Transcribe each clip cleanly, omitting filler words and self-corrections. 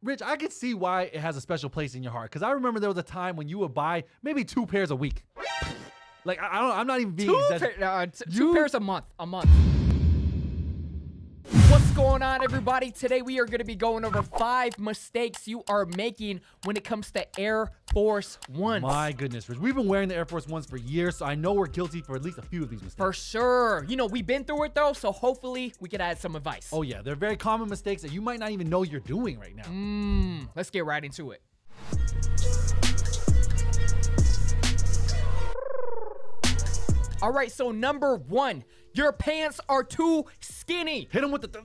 Rich, I could see why it has a special place in your heart. Because I remember there was a time when you would buy maybe 2 pairs a week. Like, I'm not even being exaggerated. Two pairs a month. What's going on, everybody? Today we are going to be going over 5 mistakes you are making when it comes to Air Force Ones. My goodness, Rich. We've been wearing the Air Force Ones for years, so I know we're guilty for at least a few of these mistakes. For sure. You know, we've been through it, though, so hopefully we could add some advice. Oh, yeah. They're very common mistakes that you might not even know you're doing right now. Let's get right into it. All right, so number 1, your pants are too skinny. Hit them with the...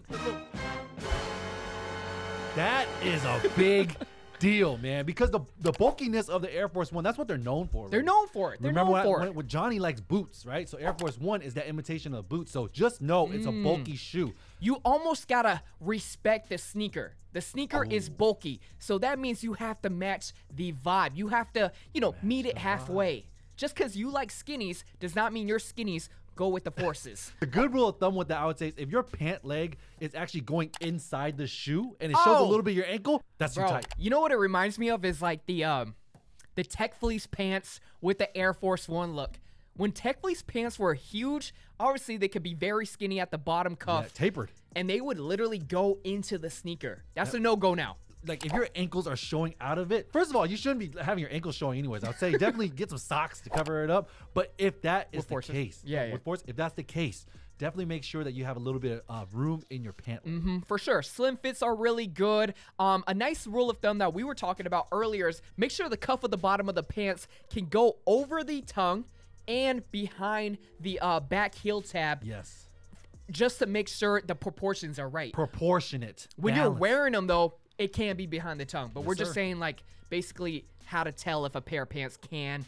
That is a big deal, man, because the bulkiness of the Air Force One, that's what they're known for. Right? They're known for it. Remember when Johnny likes boots, right? So Air Force One is that imitation of boots. So just know it's a bulky shoe. You almost gotta respect the sneaker. The sneaker is bulky, so that means you have to match the vibe. You have to, meet it halfway. Just because you like skinnies does not mean your skinnies go with the forces. The good rule of thumb with that, I would say, is if your pant leg is actually going inside the shoe and it shows a little bit of your ankle, that's too tight. You know what it reminds me of is like the Tech Fleece pants with the Air Force One look. When Tech Fleece pants were huge, obviously they could be very skinny at the bottom cuff. Yeah, tapered. And they would literally go into the sneaker. That's a no-go now. Like, if your ankles are showing out of it, first of all, you shouldn't be having your ankles showing anyways. I would say definitely get some socks to cover it up. But if that is the case, if that's the case, definitely make sure that you have a little bit of room in your pant leg. For sure. Slim fits are really good. A nice rule of thumb that we were talking about earlier is make sure the cuff of the bottom of the pants can go over the tongue and behind the back heel tab. Yes. Just to make sure the proportions are right. Proportionate. When you're wearing them, though, it can be behind the tongue, but we're just saying, like, basically how to tell if a pair of pants can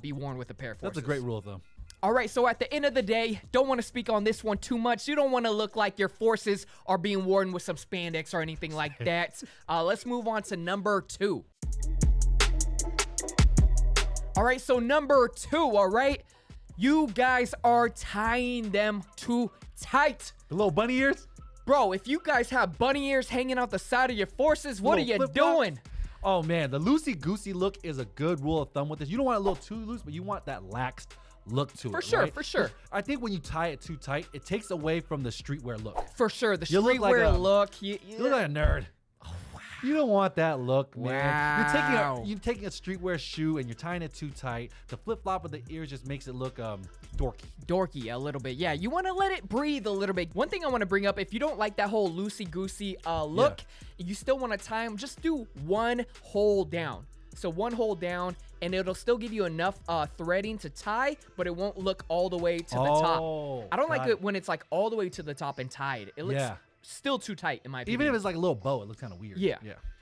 be worn with a pair of forces. That's a great rule of thumb. All right, so at the end of the day, don't want to speak on this one too much. You don't want to look like your forces are being worn with some spandex or anything like that. Let's move on to number 2. All right, so number 2, all right? You guys are tying them too tight. The little bunny ears? Bro, if you guys have bunny ears hanging out the side of your forces, what are you doing? Oh, man, the loosey-goosey look is a good rule of thumb with this. You don't want it a little too loose, but you want that laxed look to it. For sure, right? for sure. I think when you tie it too tight, it takes away from the streetwear look. For sure, the streetwear look. You look like a nerd. You don't want that look, man. Wow. You're taking a streetwear shoe and you're tying it too tight. The flip-flop of the ears just makes it look dorky. Dorky a little bit. Yeah, you want to let it breathe a little bit. One thing I want to bring up, if you don't like that whole loosey-goosey look, you still want to tie them, just do one hole down. So one hole down, and it'll still give you enough threading to tie, but it won't look all the way to the top. I don't like it when it's like all the way to the top and tied. It looks still too tight in my opinion. Even if it's like a little bow, it looks kind of weird. Yeah.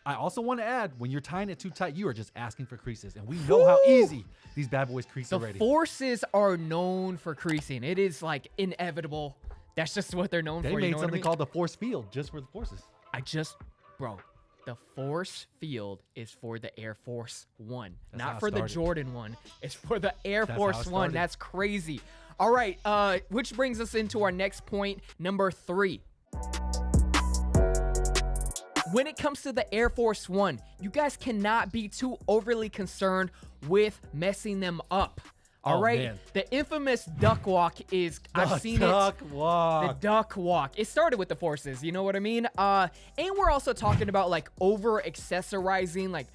I also want to add, when you're tying it too tight, you are just asking for creases. And we know how easy these bad boys crease already. The forces are known for creasing. It is like inevitable. That's just what they're known for. They made something called the force field just for the forces. Bro, the force field is for the Air Force One, not for the Jordan One. It's for the Air Force One. That's crazy. All right, which brings us into our next point, number 3. When it comes to the Air Force One, you guys cannot be too overly concerned with messing them up. All right, man. The infamous duck walk is, I've seen it. The duck walk. It started with the forces, you know what I mean? And we're also talking about like over-accessorizing, like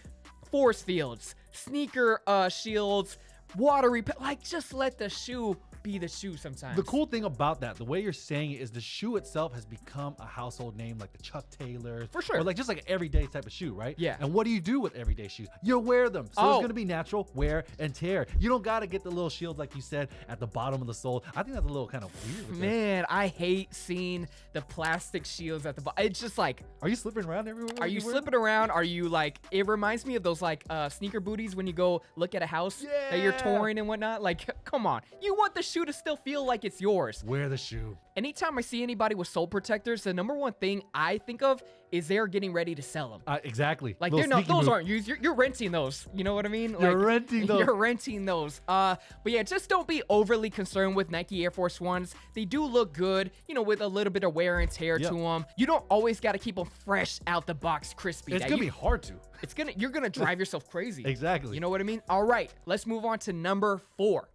force fields, sneaker shields, water like just let the shoe be the shoe sometimes. The cool thing about that, the way you're saying it, is the shoe itself has become a household name, like the Chuck Taylors. For sure. Or like just like an everyday type of shoe, right? Yeah. And what do you do with everyday shoes? You wear them. So it's going to be natural wear and tear. You don't got to get the little shields, like you said, at the bottom of the sole. I think that's a little kind of weird. Man, I hate seeing the plastic shields at the bottom. It's just like... Are you slipping around everywhere? Are you slipping around? Are you like... It reminds me of those like sneaker booties when you go look at a house that you're touring and whatnot. Like, come on. You want the shoe to still feel like it's yours. Wear the shoe. Anytime I see anybody with sole protectors, the number one thing I think of is they're getting ready to sell them. Exactly. Like those aren't used. You're renting those. You know what I mean? Like, you're renting those. You're renting those. But yeah, just don't be overly concerned with Nike Air Force Ones. They do look good, you know, with a little bit of wear and tear to them. You don't always got to keep them fresh out the box, crispy. It's gonna be hard to. You're gonna drive yourself crazy. Exactly. You know what I mean? All right, let's move on to number 4.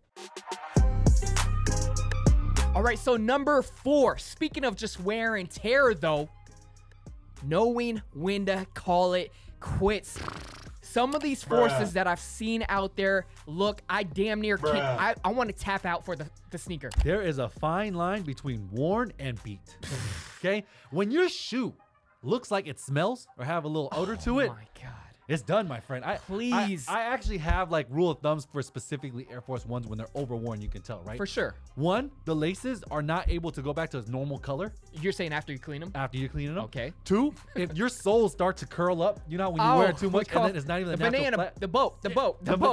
All right, so number 4. Speaking of just wear and tear, though, knowing when to call it quits. Some of these forces that I've seen out there, look, I damn near can't. I want to tap out for the sneaker. There is a fine line between worn and beat. Okay? When your shoe looks like it smells or have a little odor to it, oh my God. It's done, my friend. Please. I actually have like rule of thumbs for specifically Air Force Ones when they're overworn, you can tell, right? For sure. 1, the laces are not able to go back to its normal color. You're saying after you clean them? After you clean them. Okay. 2, if your soles start to curl up, you know, when you wear it too much, and then it's not even the natural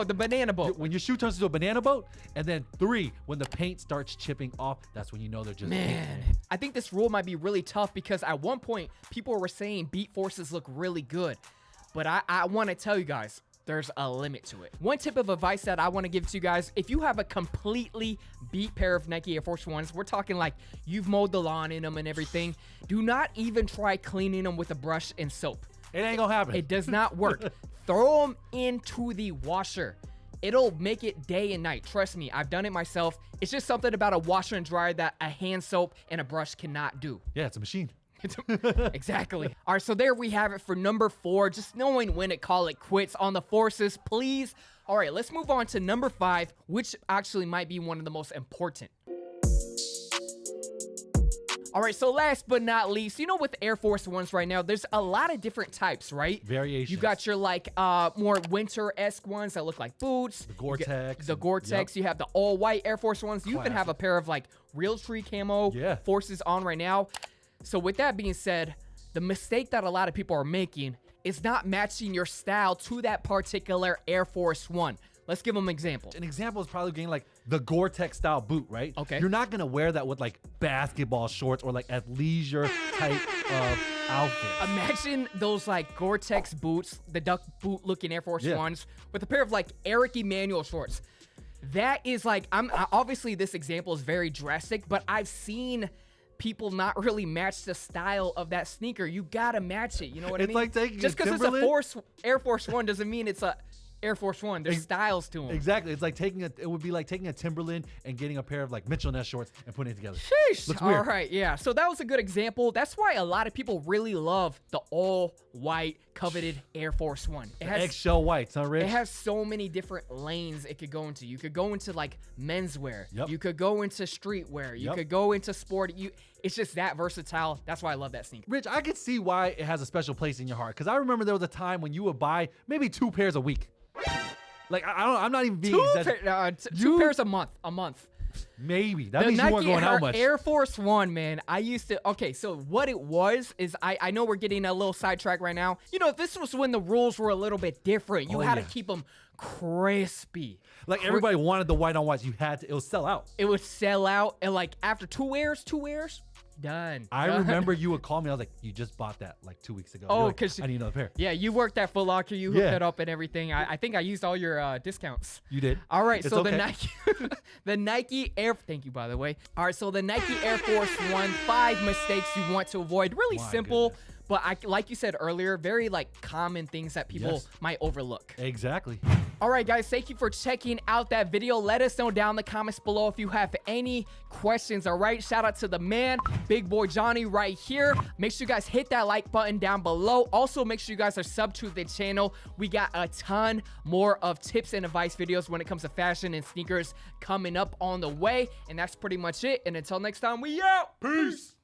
the banana boat. When your shoe turns into a banana boat. And then 3, when the paint starts chipping off, that's when you know they're just I think this rule might be really tough because at one point, people were saying beat forces look really good. But I want to tell you guys, there's a limit to it. One tip of advice that I want to give to you guys, if you have a completely beat pair of Nike Air Force Ones, we're talking like you've mowed the lawn in them and everything, do not even try cleaning them with a brush and soap. It ain't gonna happen. It does not work. Throw them into the washer. It'll make it day and night. Trust me, I've done it myself. It's just something about a washer and dryer that a hand soap and a brush cannot do. Yeah, it's a machine. Exactly. All right, so there we have it for number 4. Just knowing when to call it quits on the forces, please. All right, let's move on to number 5, which actually might be one of the most important. All right, so last but not least, you know, with Air Force Ones right now, there's a lot of different types, right? Variations. You got your like more winter-esque ones that look like boots. The Gore-Tex. The Gore-Tex. You have the all-white Air Force Ones. You even have a pair of like real tree camo forces on right now. So with that being said, the mistake that a lot of people are making is not matching your style to that particular Air Force One. Let's give them an example. An example is probably getting like the Gore-Tex style boot, right? Okay. You're not gonna wear that with like basketball shorts or like athleisure type of outfit. Imagine those like Gore-Tex boots, the duck boot looking Air Force Ones, with a pair of like Eric Emanuel shorts. That is like, obviously this example is very drastic, but I've seen people not really match the style of that sneaker. You gotta match it. You know what I mean? It's like taking just because it's a Air Force One doesn't mean it's a Air Force One. There's styles to them. Exactly. It's like it would be like taking a Timberland and getting a pair of like Mitchell & Ness shorts and putting it together. Sheesh. Looks weird. All right, yeah. So that was a good example. That's why a lot of people really love the all-white coveted Air Force One. It has eggshell whites, huh, Rich? It has so many different lanes it could go into. You could go into like menswear. Yep. You could go into streetwear. You could go into sport. It's just that versatile. That's why I love that sneaker. Rich, I could see why it has a special place in your heart. Because I remember there was a time when you would buy maybe 2 pairs a week. Like I'm not even being two pairs a month. Maybe that means you weren't going how much? Air Force One, man. I used to. Okay, so what it was is I know we're getting a little sidetracked right now. You know, this was when the rules were a little bit different. You had to keep them crispy. Like everybody wanted the white on whites. You had to. It would sell out. It would sell out, and like after 2 wears. Done. I remember you would call me. I was like, "You just bought that like 2 weeks ago." Oh, because I need another pair. Yeah, you worked at Foot Locker. You hooked it up and everything. I think I used all your discounts. You did. All right. So the Nike Air. Thank you, by the way. All right. So the Nike Air Force One. 5 mistakes you want to avoid. Really simple. Goodness. But like you said earlier, very like common things that people might overlook. Exactly. All right, guys, thank you for checking out that video. Let us know down in the comments below if you have any questions, all right? Shout out to the man, Big Boy Johnny right here. Make sure you guys hit that like button down below. Also, make sure you guys are subbed to the channel. We got a ton more of tips and advice videos when it comes to fashion and sneakers coming up on the way. And that's pretty much it. And until next time, we out. Peace.